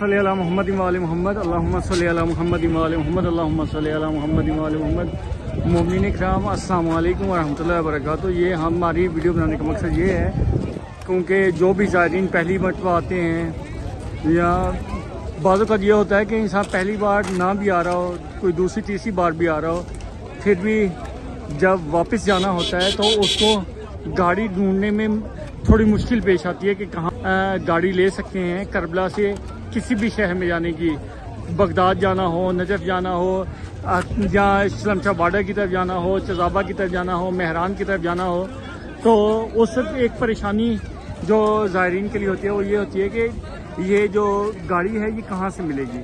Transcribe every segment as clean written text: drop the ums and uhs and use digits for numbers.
صلی علی محمد وعلی محمد اللہم صلی علی محمد وعلی محمد اللہم صلی علی محمد وعلی محمد۔ مومنین اکرام السلام علیکم ورحمۃ اللہ وبرکاتہ۔ یہ ہماری ویڈیو بنانے کا مقصد یہ ہے کیونکہ جو بھی زائرین پہلی مرتبہ آتے ہیں یا بعض اوقات یہ ہوتا ہے کہ انسان پہلی بار نہ بھی آ رہا ہو، کوئی دوسری تیسری بار بھی آ رہا ہو، پھر بھی جب واپس جانا ہوتا ہے تو اس کو گاڑی ڈھونڈنے میں تھوڑی مشکل پیش آتی ہے کہ کہاں گاڑی لے سکتے ہیں کربلا سے کسی بھی شہر میں جانے کی، بغداد جانا ہو، نجف جانا ہو، یا شلمچہ بارڈر کی طرف جانا ہو، چزابہ کی طرف جانا ہو، مہران کی طرف جانا ہو، تو اس وقت ایک پریشانی جو زائرین کے لیے ہوتی ہے وہ یہ ہوتی ہے کہ یہ جو گاڑی ہے یہ کہاں سے ملے گی۔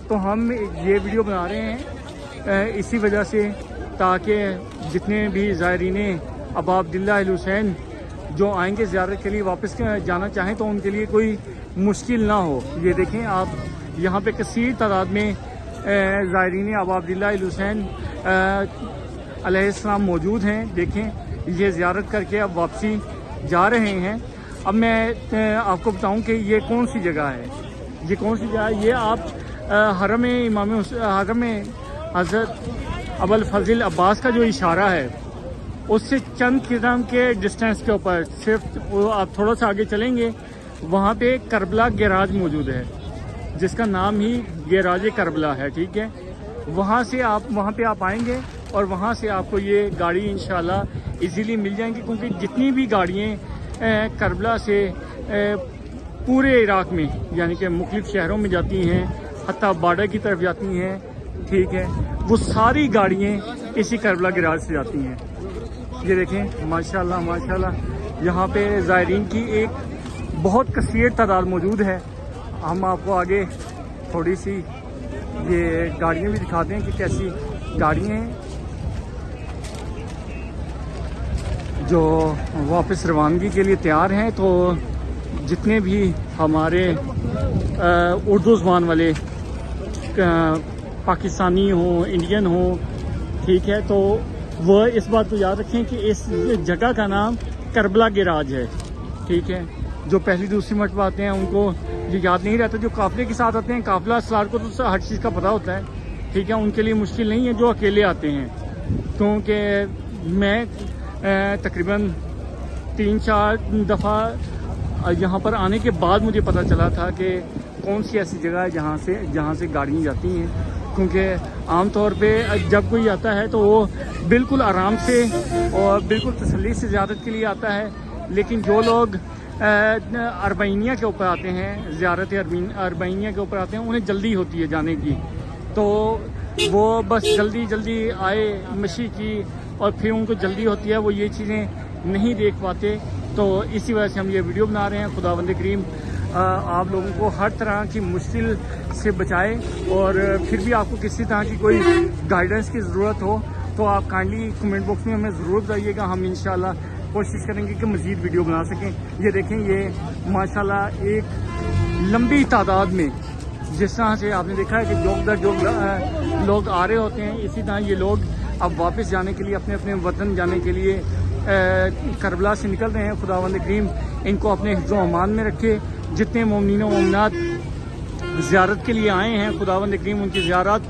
تو ہم یہ ویڈیو بنا رہے ہیں اسی وجہ سے تاکہ جتنے بھی زائرین ابا عبداللہ الحسین جو آئیں گے زیارت کے لیے واپس جانا چاہیں تو ان کے لیے کوئی مشکل نہ ہو۔ یہ دیکھیں آپ یہاں پہ کثیر تعداد میں زائرین ابا عبداللہ الحسین علیہ السلام موجود ہیں۔ دیکھیں یہ زیارت کر کے اب واپسی جا رہے ہیں۔ اب میں آپ کو بتاؤں کہ یہ کون سی جگہ ہے، یہ کون سی جگہ ہے۔ یہ آپ حرم حضرت ابوالفضل عباس کا جو اشارہ ہے اس سے چند قدم کے ڈسٹینس کے اوپر صرف آپ تھوڑا سا آگے چلیں گے، وہاں پہ کربلا گیراج موجود ہے جس کا نام ہی گیراج کربلا ہے، ٹھیک ہے۔ وہاں پہ آپ آئیں گے اور وہاں سے آپ کو یہ گاڑی انشاءاللہ ایزیلی مل جائیں گی، کیونکہ جتنی بھی گاڑیاں کربلا سے پورے عراق میں یعنی کہ مختلف شہروں میں جاتی ہیں، حتیٰ بارڈر کی طرف جاتی ہیں، ٹھیک ہے، وہ ساری گاڑیاں اسی کربلا گیراج سے جاتی ہیں۔ یہ دیکھیں ماشاءاللہ ماشاءاللہ یہاں پہ زائرین کی ایک بہت کثیر تعداد موجود ہے۔ ہم آپ کو آگے تھوڑی سی یہ گاڑیاں بھی دکھاتے ہیں کہ کیسی گاڑیاں ہیں جو واپس روانگی کے لیے تیار ہیں۔ تو جتنے بھی ہمارے اردو زبان والے پاکستانی ہوں، انڈین ہوں، ٹھیک ہے، تو وہ اس بات کو یاد رکھیں کہ اس جگہ کا نام کربلا گیراج ہے، ٹھیک ہے۔ جو پہلی دوسری مرتبہ آتے ہیں ان کو یہ یاد نہیں رہتا، جو قافلے کے ساتھ آتے ہیں قافلہ سالار کو تو ہر چیز کا پتہ ہوتا ہے، ٹھیک ہے، ان کے لیے مشکل نہیں ہے جو اکیلے آتے ہیں۔ کیونکہ میں تقریباً 3-4 دفعہ یہاں پر آنے کے بعد مجھے پتہ چلا تھا کہ کون سی ایسی جگہ ہے جہاں سے گاڑیاں جاتی ہیں، کیونکہ عام طور پہ جب کوئی آتا ہے تو وہ بالکل آرام سے اور بالکل تسلی سے زیارت کے لیے آتا ہے، لیکن جو لوگ اربعینیہ کے اوپر آتے ہیں، زیارت اربعینیہ کے اوپر آتے ہیں، انہیں جلدی ہوتی ہے جانے کی، تو وہ بس جلدی آئے مشی کی اور پھر ان کو جلدی ہوتی ہے، وہ یہ چیزیں نہیں دیکھ پاتے۔ تو اسی وجہ سے ہم یہ ویڈیو بنا رہے ہیں۔ خداوند کریم آپ لوگوں کو ہر طرح کی مشکل سے بچائے، اور پھر بھی آپ کو کسی طرح کی کوئی گائیڈنس کی ضرورت ہو تو آپ کائنڈلی کمنٹ باکس میں ہمیں ضرور بتائیے گا، ہم انشاءاللہ کوشش کریں گے کہ مزید ویڈیو بنا سکیں۔ یہ دیکھیں یہ ماشاءاللہ ایک لمبی تعداد میں، جس طرح سے آپ نے دیکھا ہے کہ لوگ آ رہے ہوتے ہیں، اسی طرح یہ لوگ اب واپس جانے کے لیے اپنے وطن جانے کے لیے کربلا سے نکل رہے ہیں۔ خداوند کریم ان کو اپنے حفظ و امان میں رکھے۔ جتنے مومنین و مومنات زیارت کے لیے آئے ہیں خداوند کریم ان کی زیارت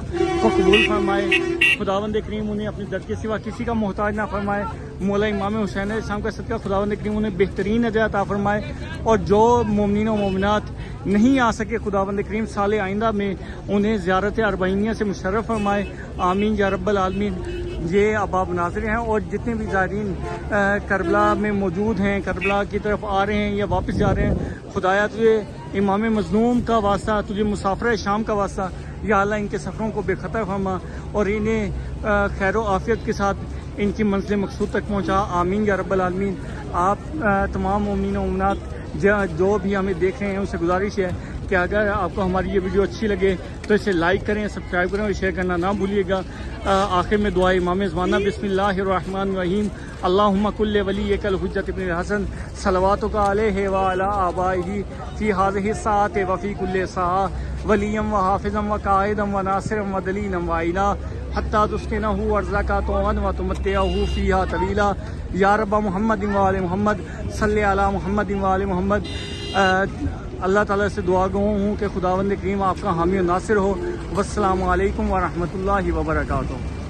کو قبول فرمائے۔ خداوند کریم انہیں اپنے در کے سوا کسی کا محتاج نہ فرمائے۔ مولا امام حسین علیہ السلام کا صدقہ خداوند کریم انہیں بہترین اجر عطا فرمائے، اور جو مومنین و مومنات نہیں آ سکے خداوند کریم سال آئندہ میں انہیں زیارت اربعینیہ سے مشرف فرمائے، آمین یا رب العالمین۔ یہ اباب ناظر ہیں، اور جتنے بھی زائرین کربلا میں موجود ہیں، کربلا کی طرف آ رہے ہیں یا واپس جا رہے ہیں، خدایا تجھے امام مظلوم کا واسطہ، تجھے مسافر شام کا واسطہ، یا اللہ ان کے سفروں کو بے خطر فرما اور انہیں خیر و عافیت کے ساتھ ان کی منزل مقصود تک پہنچا، آمین یا رب العالمین۔ آپ تمام مومنین و مومنات جو بھی ہمیں دیکھ رہے ہیں ان سے گزارش ہے کہ اگر آپ کو ہماری یہ ویڈیو اچھی لگے تو اسے لائک کریں، سبسکرائب کریں اور شیئر کرنا نہ بھولیے گا۔ آخر میں دعا امام زمانہ، بسم اللہ الرحمن الرحیم، اللہم کل ولیک الحجۃ ابن الحسن صلواتک علیہ وعلی آبائہ فی ہذہ الساعۃ وفی کل ساعۃ ولیا وحافظا وقائدا وناصرا ودلیلا وعینا حتی تسکنہ ارضک طوعا وتمتعہ فیہا طویلا، یا رب محمد وآل محمد صلی علی محمد وآل محمد۔ اللہ تعالیٰ سے دعا گو ہوں کہ خداوند کریم آپ کا حامی و ناصر ہو. والسلام علیکم ورحمۃ اللہ وبرکاتہ.